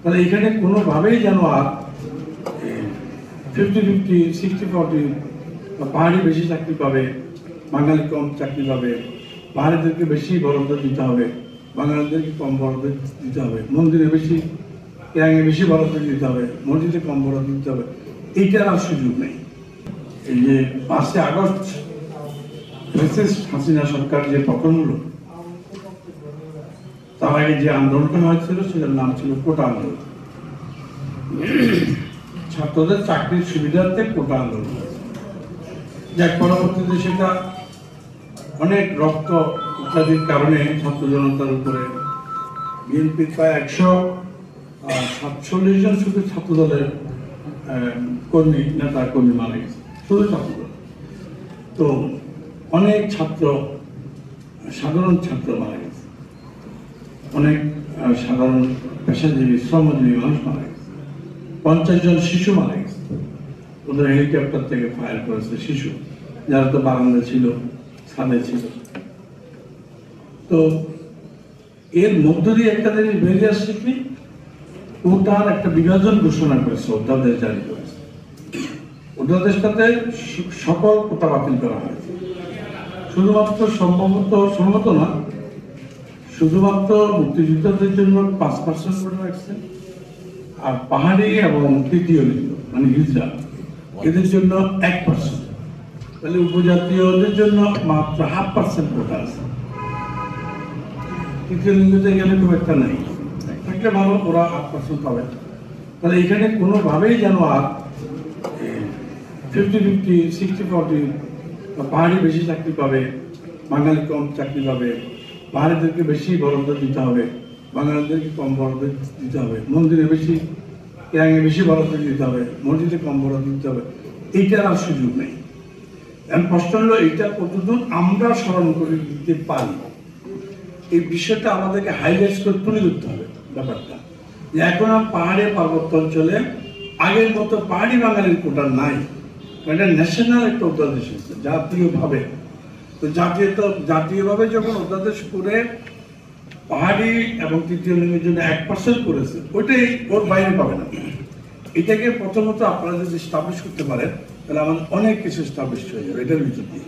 তাহলে এখানে কোনোভাবেই যেন আর 50-50, 60-40 পাহাড়ি বেশি চাকরি পাবে, বাঙালি কম চাকরি পাবে, পাহাড়িদেরকে বেশি বরাদ্দ দিতে হবে, বাঙালিদেরকে কম বরাদ্দ দিতে হবে, মন্দিরে বেশি বেশি বরাদ্দ দিতে হবে, মসজিদে কম বরাদ্দ দিতে হবে, এইটার আর সুযোগ নেই। এই যে 5 আগস্ট হাসিনা সরকার যে পতন হলো, তার আগে যে আন্দোলনটা হয়েছিল সেটার নাম ছিল কোটা আন্দোলন। ছাত্রদের চাকরির সুবিধার্থে কোটা আন্দোলন, যার পরবর্তীতে সেটা অনেক রক্ত ইত্যাদির কারণে ছাত্র জনতার উপরে বিএনপির প্রায় 147 জন শুধু ছাত্র দলের নেতা কর্মী মারা গেছে, শুধু ছাত্রদল। তো অনেক সাধারণ ছাত্র মারা গেছে, অনেক সাধারণ পেশাজীবী শ্রমজীবী মানুষ মারা গেছে, 50 জন শিশু মারা গেছে। ওদের হেলিকপ্টার থেকে ফায়ার করেছে শিশু, যারা তো বারান্দা ছিল, ছাদে ছিল। তো এর মধ্য দিয়ে একটা জিনিস বেরিয়ে আসছে কি, কোটার একটা বিভাজন ঘোষণা করেছে, অধ্যাদেশ জারি করেছে। অধ্যাদেশটাতে সকল কোটা বাতিল করা হয়েছে, শুধুমাত্র সম্মত না, শুধুমাত্র মুক্তিযোদ্ধাদের জন্য 5% করে রাখছে, আর পাহাড়ি এবং তৃতীয় লিঙ্গ মানে হিজড়া এদের জন্য 1%। তাহলে উপজাতীয়দের জন্য মাত্র 0.5% কোটা আছে। তৃতীয় লিঙ্গতে গেলে খুব একটা নেই, থাকলে ভালো, ওরা 8% পাবে। তাহলে এখানে কোনোভাবেই যেন আর 50-50, 60-40 পাহাড়ি বেশি চাকরি পাবে, বাঙালি কম চাকরি পাবে, পাহাড়িদেরকে বেশি বরাদ্দ দিতে হবে, বাঙালিদেরকে কম বরাদ্দ দিতে হবে, মন্দিরে বেশি বরাদ্দ দিতে হবে, মসজিদে কম বরাদ্দ দিতে হবে, এইটার আর সুযোগ নেই। এখন প্রশ্ন হলো এইটা কতদূর আমরা স্মরণ করে দিতে পারি, এই বিষয়টা আমাদেরকে হাইলাইট করে তুলে ধরতে হবে। ব্যাপারটা যে এখন আর পাহাড়ে পার্বত্য অঞ্চলে আগের মতো পাহাড়ি বাঙালির কোটা নাই, এটা ন্যাশনাল একটা অধ্যাদেশ হচ্ছে জাতীয়ভাবে। তো জাতীয়ভাবে যখন অধ্যাদেশ করে পাহাড়ি এবং তৃতীয় লিঙ্গের জন্য 1% করেছে, ওইটাই ওর বাইরে পাবে না। এটাকে প্রথমত আপনারা যদি স্টাবলিশ করতে পারেন, তাহলে আমাদের অনেক কিছু স্টাবলিশ হয়ে যাবে এটার ভিতর দিয়ে।